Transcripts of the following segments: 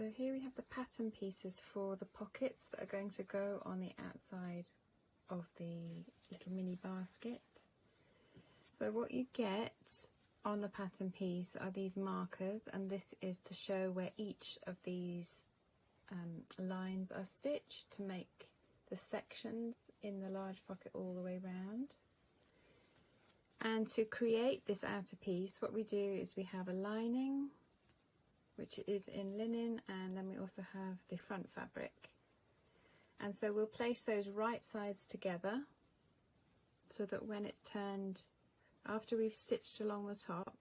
So here we have the pattern pieces for the pockets that are going to go on the outside of the little mini basket. So what you get on the pattern piece are these markers, and this is to show where each of these lines are stitched to make the sections in the large pocket all the way round. And to create this outer piece, what we do is we have a lining, which is in linen, and then we also have the front fabric. And so we'll place those right sides together so that when it's turned, after we've stitched along the top,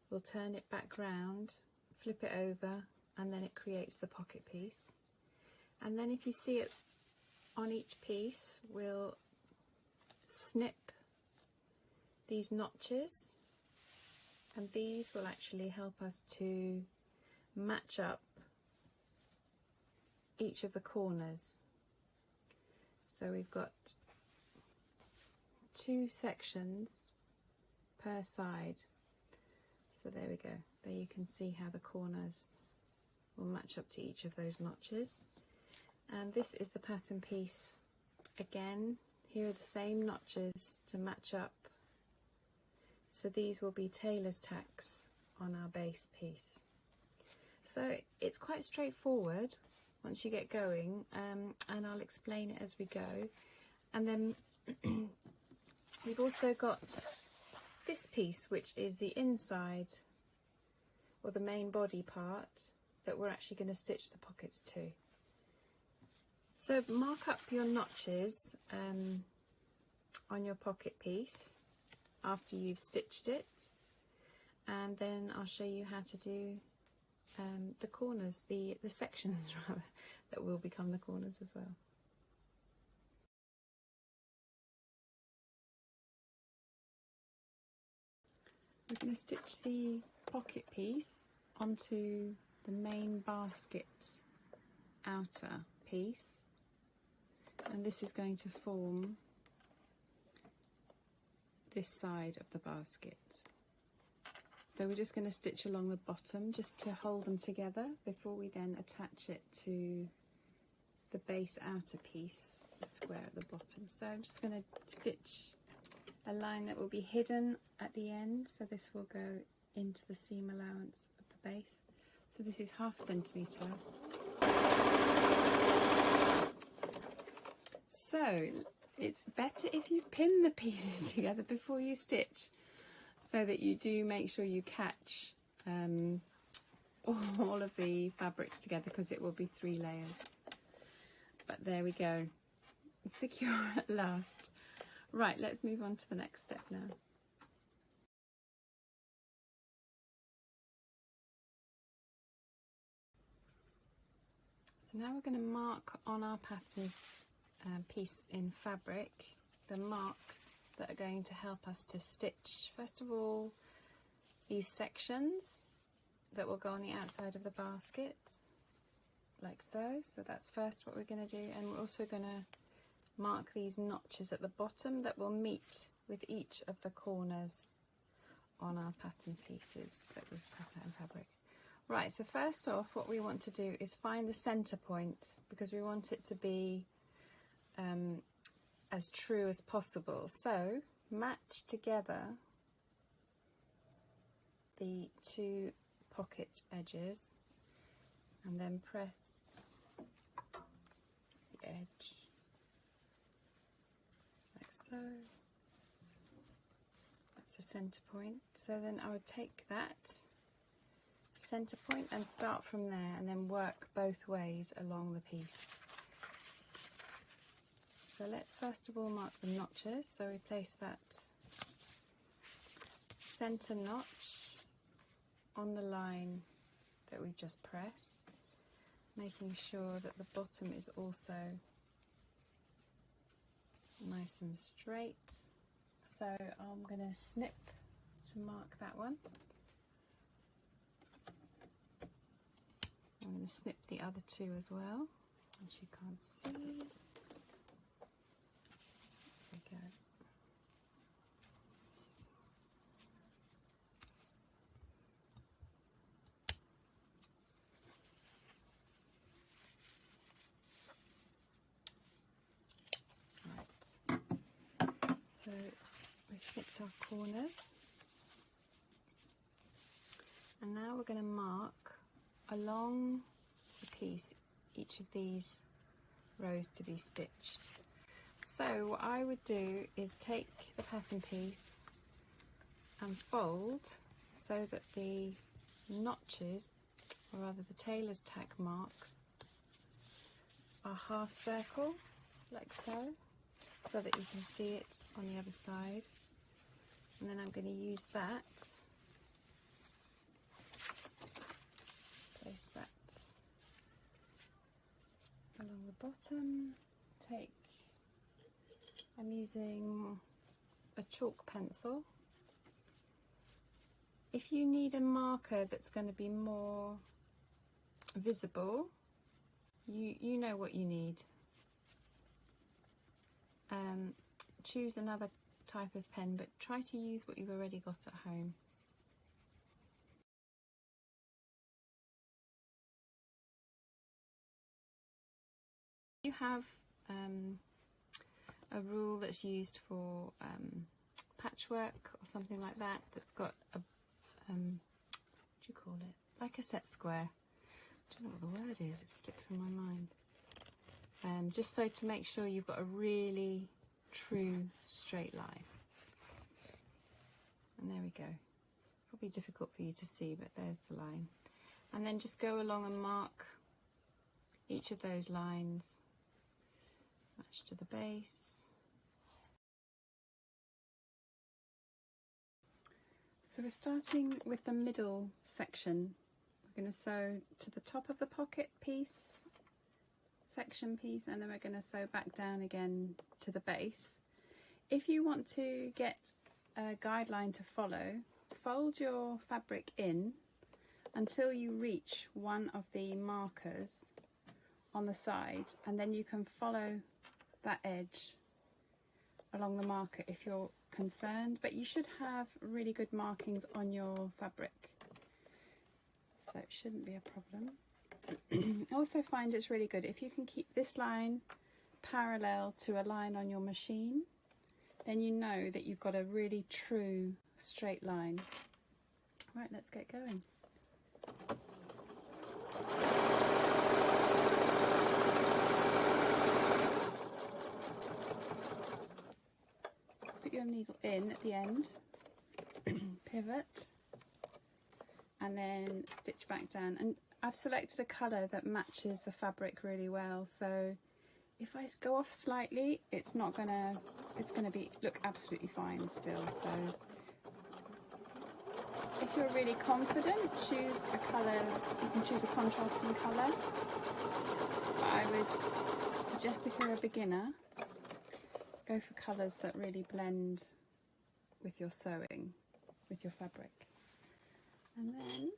we'll turn it back round, flip it over, and then it creates the pocket piece. And then if you see it on each piece, we'll snip these notches, and these will actually help us to match up each of the corners. So we've got 2 sections per side. So there we go. There you can see how the corners will match up to each of those notches. And this is the pattern piece. Again, here are the same notches to match up. So these will be tailor's tacks on our base piece. So it's quite straightforward once you get going, and I'll explain it as we go. And then we've also got this piece, which is the inside, or the main body part, that we're actually going to stitch the pockets to. So mark up your notches on your pocket piece after you've stitched it, and then I'll show you how to do the corners, the sections rather, that will become the corners as well. We're going to stitch the pocket piece onto the main basket outer piece, and this is going to form this side of the basket. So we're just going to stitch along the bottom just to hold them together before we then attach it to the base outer piece, the square at the bottom. So I'm just going to stitch a line that will be hidden at the end, so this will go into the seam allowance of the base. So this is 1/2 centimetre. So it's better if you pin the pieces together before you stitch, so that you do make sure you catch all of the fabrics together, because it will be 3 layers. But there we go, secure at last. Right, let's move on to the next step now. So now we're going to mark on our pattern piece in fabric the marks that are going to help us to stitch, first of all, these sections that will go on the outside of the basket, like so. So that's first what we're going to do, and we're also going to mark these notches at the bottom that will meet with each of the corners on our pattern pieces that we've cut out in fabric. Right, so first off, what we want to do is find the center point, because we want it to be as true as possible. So match together the 2 pocket edges and then press the edge like so. That's the center point. So then I would take that center point and start from there, and then work both ways along the piece. So let's first of all mark the notches. So we place that center notch on the line that we've just pressed, making sure that the bottom is also nice and straight. So I'm going to snip to mark that one. I'm going to snip the other 2 as well, which you can't see. There we go. our corners. And now we're going to mark along the piece each of these rows to be stitched. So what I would do is take the pattern piece and fold so that the notches, or rather the tailor's tack marks, are half circle, like so, so that you can see it on the other side. And then I'm going to use that, place that along the bottom. I'm using a chalk pencil. If you need a marker that's going to be more visible, you know what you need. Choose another type of pen, but try to use what you've already got at home. You have a rule that's used for patchwork or something like that, that's got a what do you call it, like a set square. I don't know what the word is, it slipped from my mind. Just so to make sure you've got a really true straight line. And there we go. Probably difficult for you to see, but there's the line. And then just go along and mark each of those lines, match to the base. So we're starting with the middle section. We're going to sew to the top of the pocket piece, section piece, and then we're going to sew back down again to the base. If you want to get a guideline to follow, fold your fabric in until you reach one of the markers on the side, and then you can follow that edge along the marker if you're concerned, but you should have really good markings on your fabric, so it shouldn't be a problem. I also find it's really good if you can keep this line parallel to a line on your machine, then you know that you've got a really true straight line. Right, let's get going. Put your needle in at the end, pivot, and then stitch back down. And I've selected a colour that matches the fabric really well, so if I go off slightly, it's gonna look absolutely fine still. So if you're really confident, choose a colour. You can choose a contrasting colour. But I would suggest, if you're a beginner, go for colours that really blend with your sewing, with your fabric. And then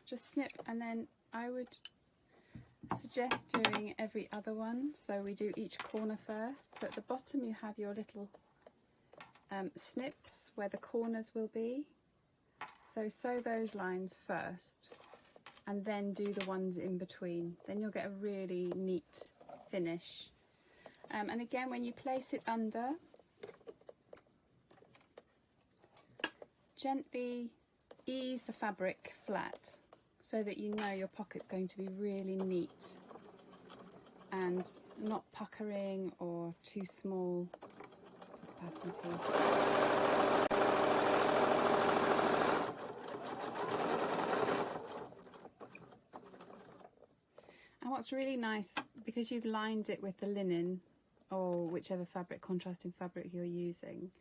just snip, and then I would suggest doing every other one. So we do each corner first. So at the bottom you have your little snips where the corners will be. So sew those lines first and then do the ones in between. Then you'll get a really neat finish. And again, when you place it under, gently ease the fabric flat so that you know your pocket's going to be really neat and not puckering or too small pattern piece. And what's really nice, because you've lined it with the linen or whichever fabric, contrasting fabric you're using,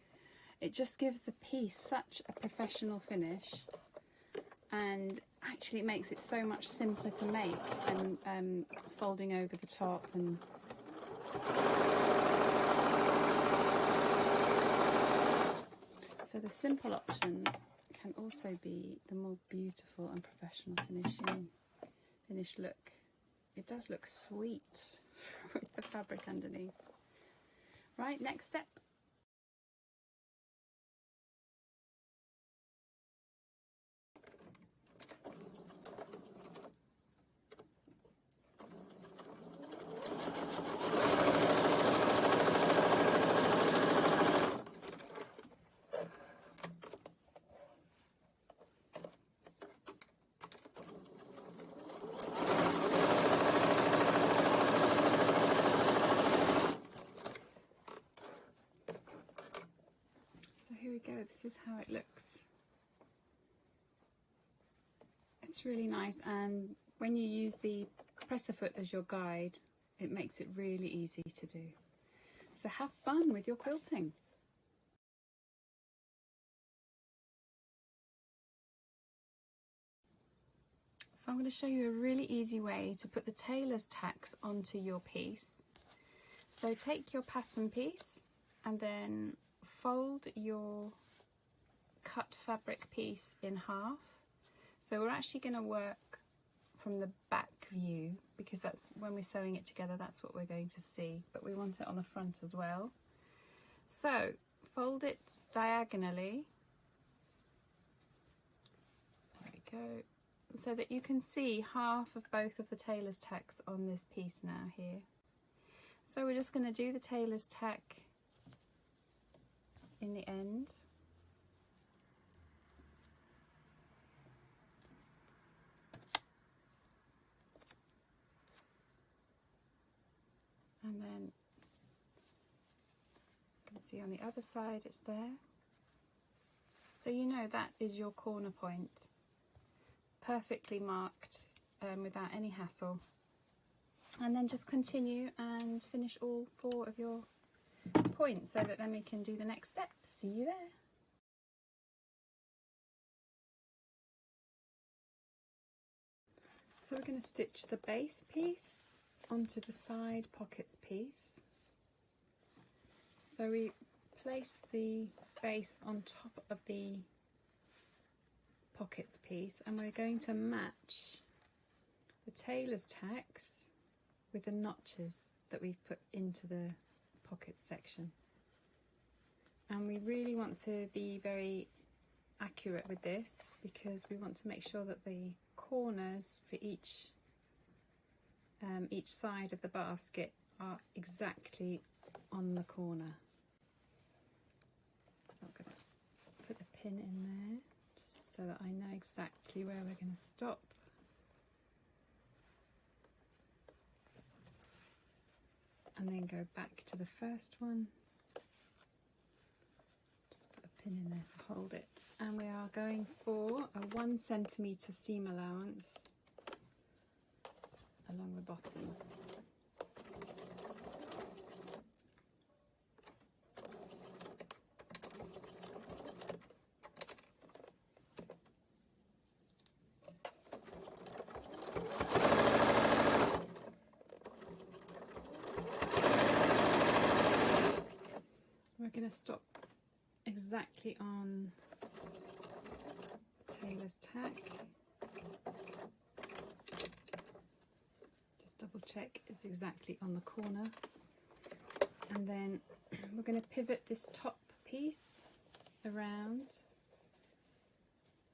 it just gives the piece such a professional finish, and actually it makes it so much simpler to make, and folding over the top. And so the simple option can also be the more beautiful and professional finished look. It does look sweet with the fabric underneath. Right, next step. go, this is how it looks. It's really nice, and when you use the presser foot as your guide, it makes it really easy to do. So have fun with your quilting. So I'm going to show you a really easy way to put the tailor's tacks onto your piece. So take your pattern piece and then fold your cut fabric piece in half. So we're actually going to work from the back view, because that's when we're sewing it together, that's what we're going to see, but we want it on the front as well. So fold it diagonally, there we go, so that you can see half of both of the tailor's tacks on this piece now here. So we're just going to do the tailor's tack in the end. And then you can see on the other side it's there. So you know that is your corner point, perfectly marked without any hassle. And then just continue and finish all 4 of your points, so that then we can do the next step. See you there. So we're going to stitch the base piece onto the side pockets piece. So we place the base on top of the pockets piece, and we're going to match the tailor's tacks with the notches that we've put into the pockets section. And we really want to be very accurate with this, because we want to make sure that the corners for each side of the basket are exactly on the corner. So I'm going to put the pin in there just so that I know exactly where we're going to stop. And then go back to the first one. Just put a pin in there to hold it. And we are going for a 1 centimetre seam allowance along the bottom. We're going to stop exactly on the tailor's tack. Just double check it's exactly on the corner. And then we're going to pivot this top piece around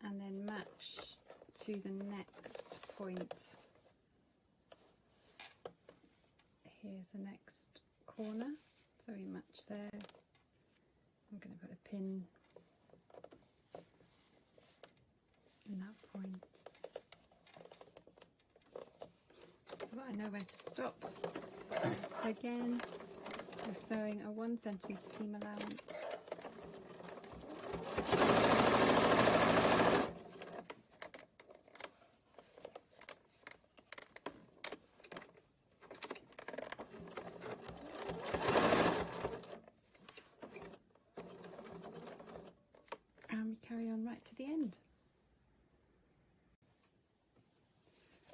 and then match to the next point. Here's the next corner. So we match there. I'm going to put a pin in that point so that I know where to stop. So again, we're sewing a 1 centimetre seam allowance. Carry on right to the end.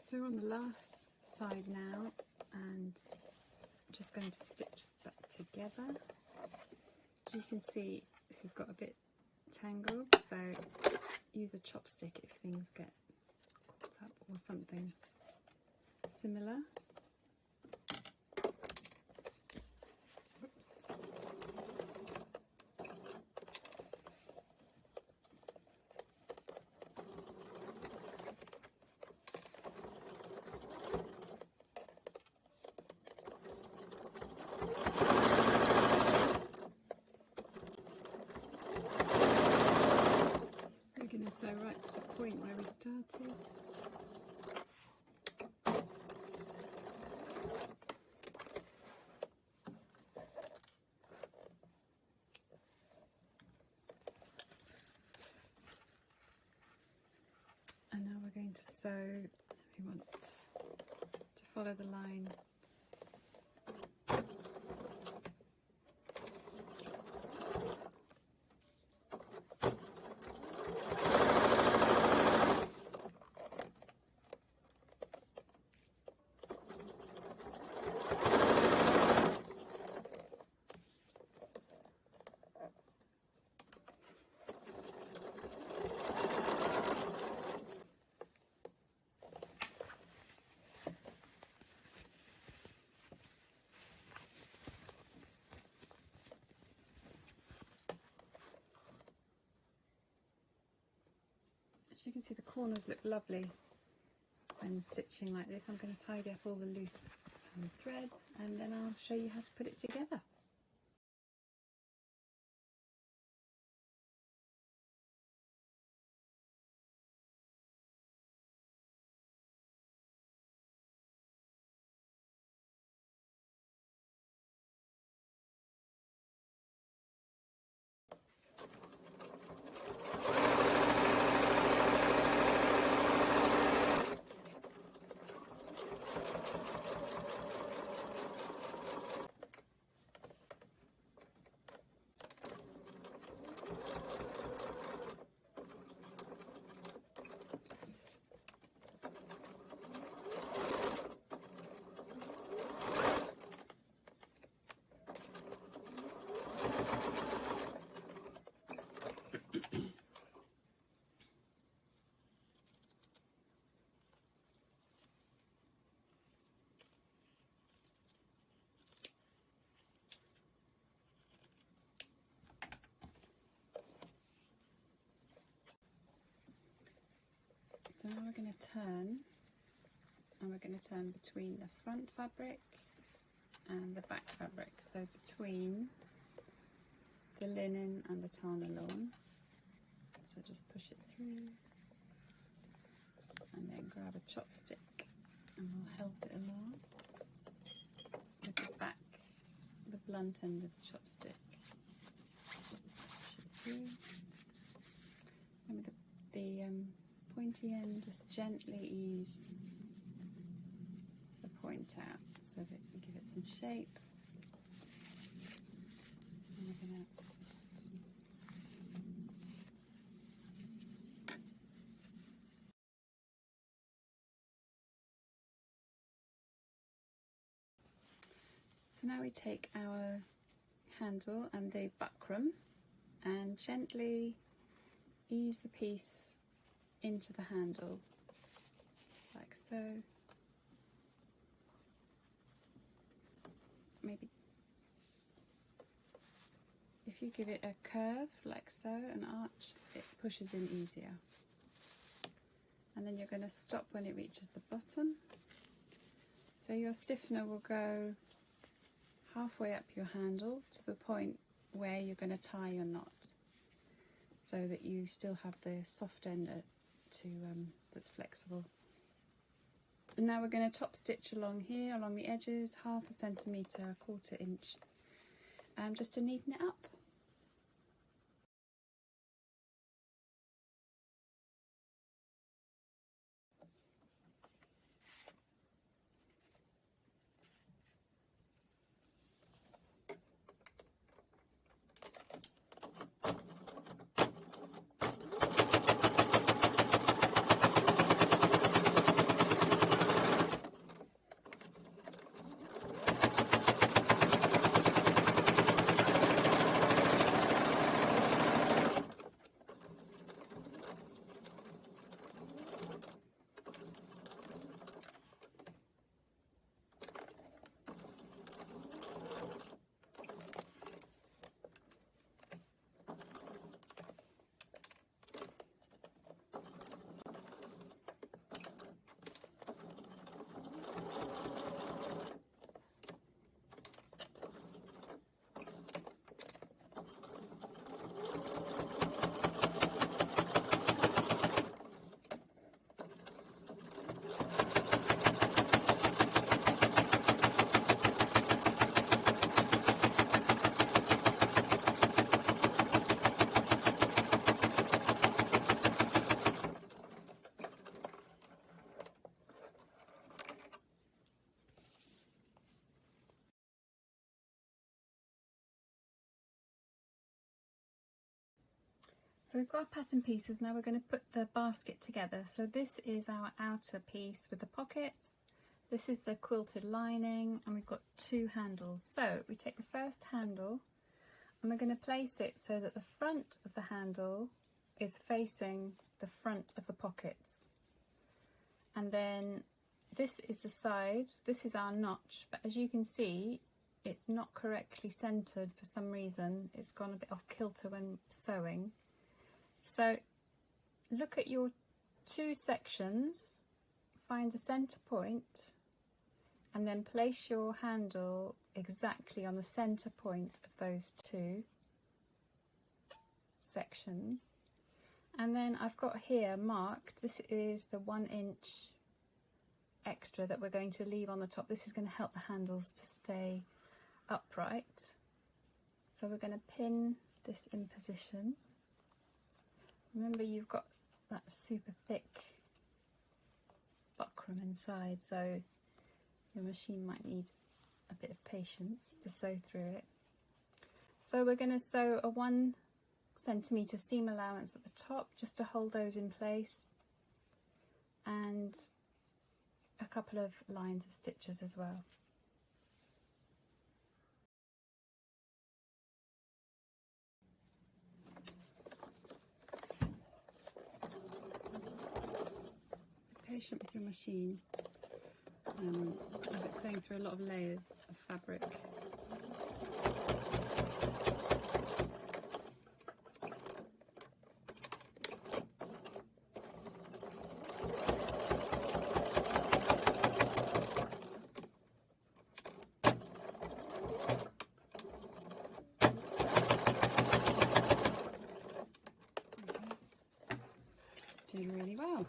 So we're on the last side now, and I'm just going to stitch that together. As you can see, this has got a bit tangled, so use a chopstick if things get caught up or something similar. Oops. So right to the point where we started. follow the line. As you can see, the corners look lovely when stitching like this. I'm going to tidy up all the loose threads and then I'll show you how to put it together. So now we're going to turn, and we're going to turn between the front fabric and the back fabric, so between the linen and the tarnalorn. So just push it through and then grab a chopstick and we'll help it along with the back, the blunt end of the chopstick. Push it through. And with the pointy end, just gently ease the point out so that you give it some shape. And we're going to So now we take our handle and the buckram and gently ease the piece into the handle, like so. Maybe if you give it a curve, like so, an arch, it pushes in easier. And then you're going to stop when it reaches the bottom. So your stiffener will go halfway up your handle to the point where you're going to tie your knot, so that you still have the soft end that's flexible. And now we're going to top stitch along here, along the edges, 1/2 centimetre, 1/4 inch, just to neaten it up. So we've got our pattern pieces, now we're going to put the basket together. So this is our outer piece with the pockets, this is the quilted lining, and we've got two handles. So we take the first handle and we're going to place it so that the front of the handle is facing the front of the pockets. And then this is the side, this is our notch, but as you can see it's not correctly centered for some reason. It's gone a bit off kilter when sewing. So look at your two sections, find the center point, and then place your handle exactly on the center point of those two sections. And then I've got here marked, this is the 1 inch extra that we're going to leave on the top. This is going to help the handles to stay upright. So we're going to pin this in position. Remember, you've got that super thick buckram inside, so your machine might need a bit of patience to sew through it. So we're going to sew a 1 centimetre seam allowance at the top just to hold those in place, and a couple of lines of stitches as well. Be patient with your machine as it's sewing through a lot of layers of fabric. Did really well.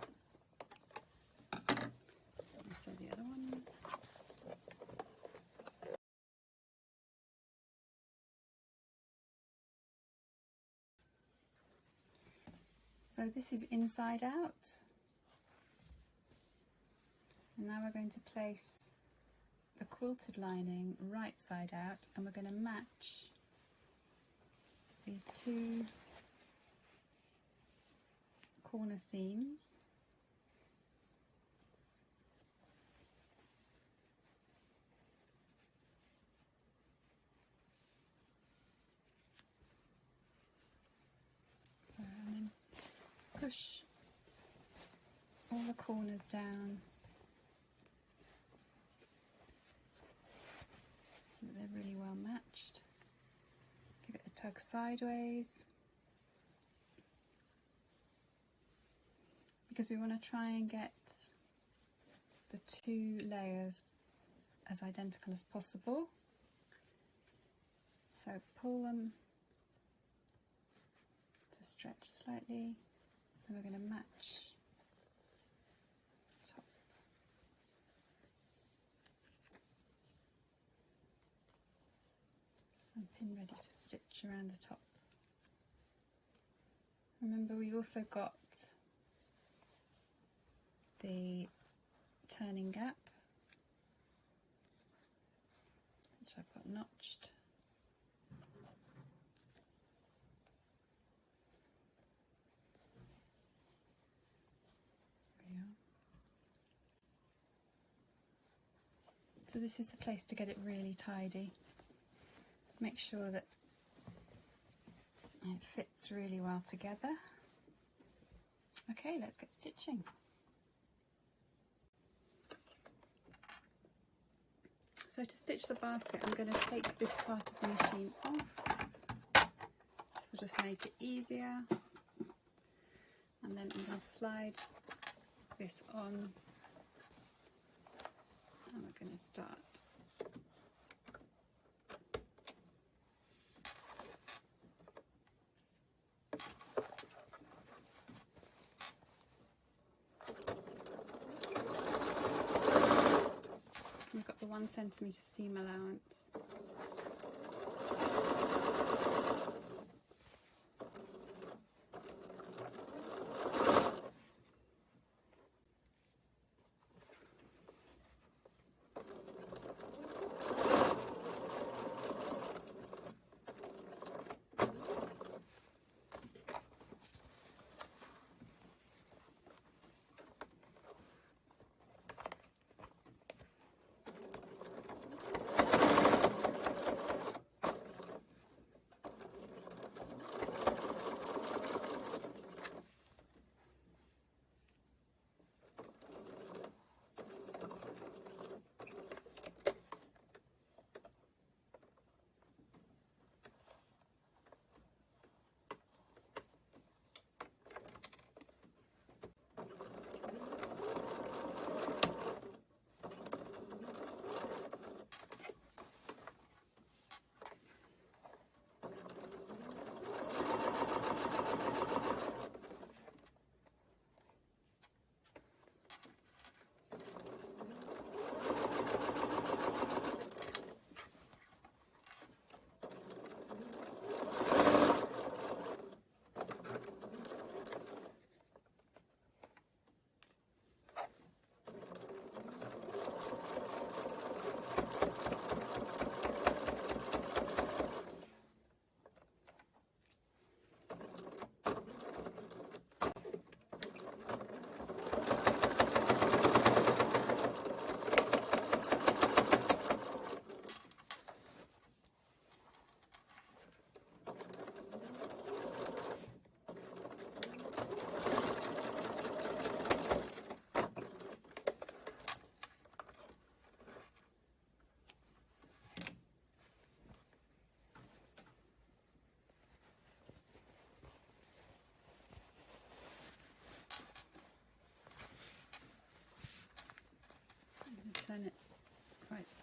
Let's sew the other one. So this is inside out. And now we're going to place the quilted lining right side out, and we're going to match these two corner seams. So, and then push all the corners down so that they're really well matched. Give it a tug sideways, because we want to try and get the two layers as identical as possible. So pull them to stretch slightly, and we're going to match top. And pin ready to stitch around the top. Remember, we've also got the turning gap, which I've got notched. There we are. So this is the place to get it really tidy. Make sure that it fits really well together. Okay, let's get stitching. So to stitch the basket, I'm going to take this part of the machine off. This will just make it easier. And then I'm going to slide this on, and we're going to start. We've got the 1 centimetre seam allowance.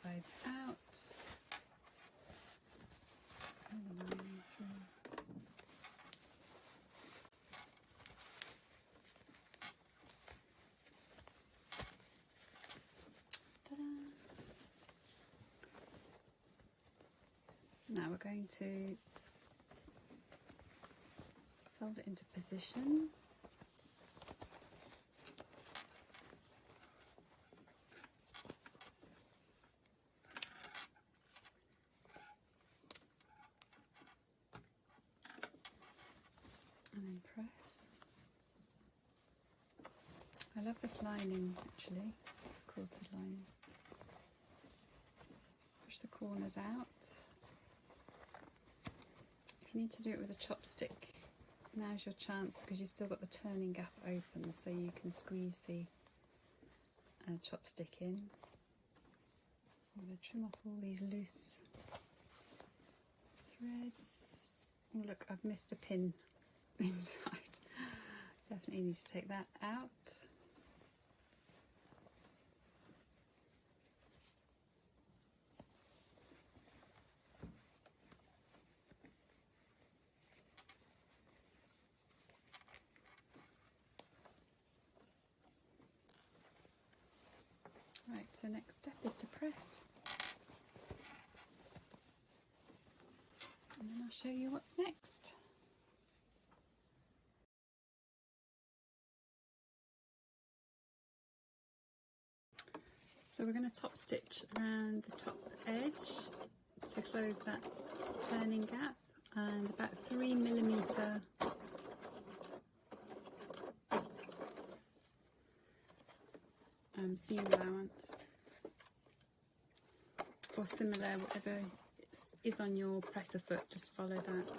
sides out. Pull the lining through. Ta-da! Now we're going to fold it into position. And then press. I love this lining actually, it's quilted lining. Push the corners out. If you need to do it with a chopstick, now's your chance because you've still got the turning gap open, so you can squeeze the chopstick in. I'm going to trim off all these loose threads. Oh look, I've missed a pin inside. Definitely need to take that out. Right, so next step is to press. And then I'll show you what's next. So we're going to top stitch around the top edge to close that turning gap, and about 3mm seam allowance, or similar, whatever is on your presser foot, just follow that.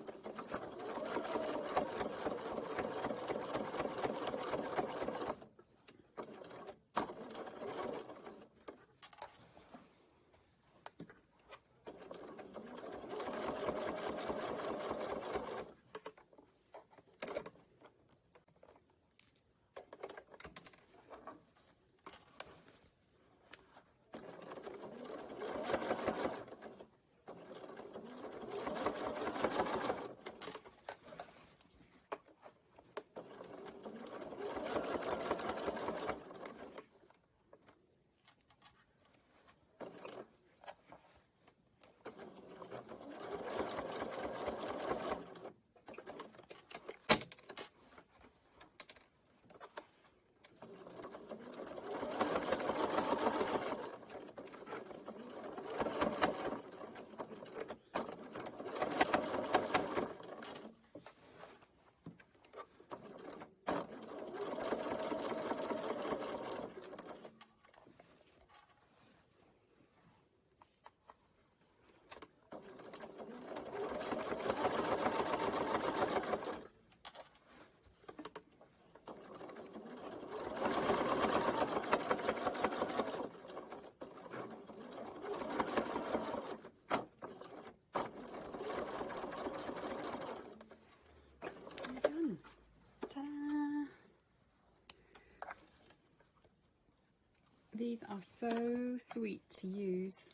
These are so sweet to use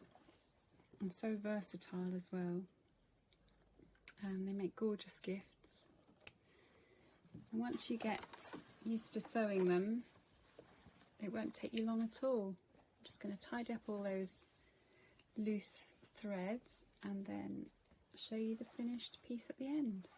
and so versatile as well. They make gorgeous gifts. And once you get used to sewing them, it won't take you long at all. I'm just going to tidy up all those loose threads and then show you the finished piece at the end.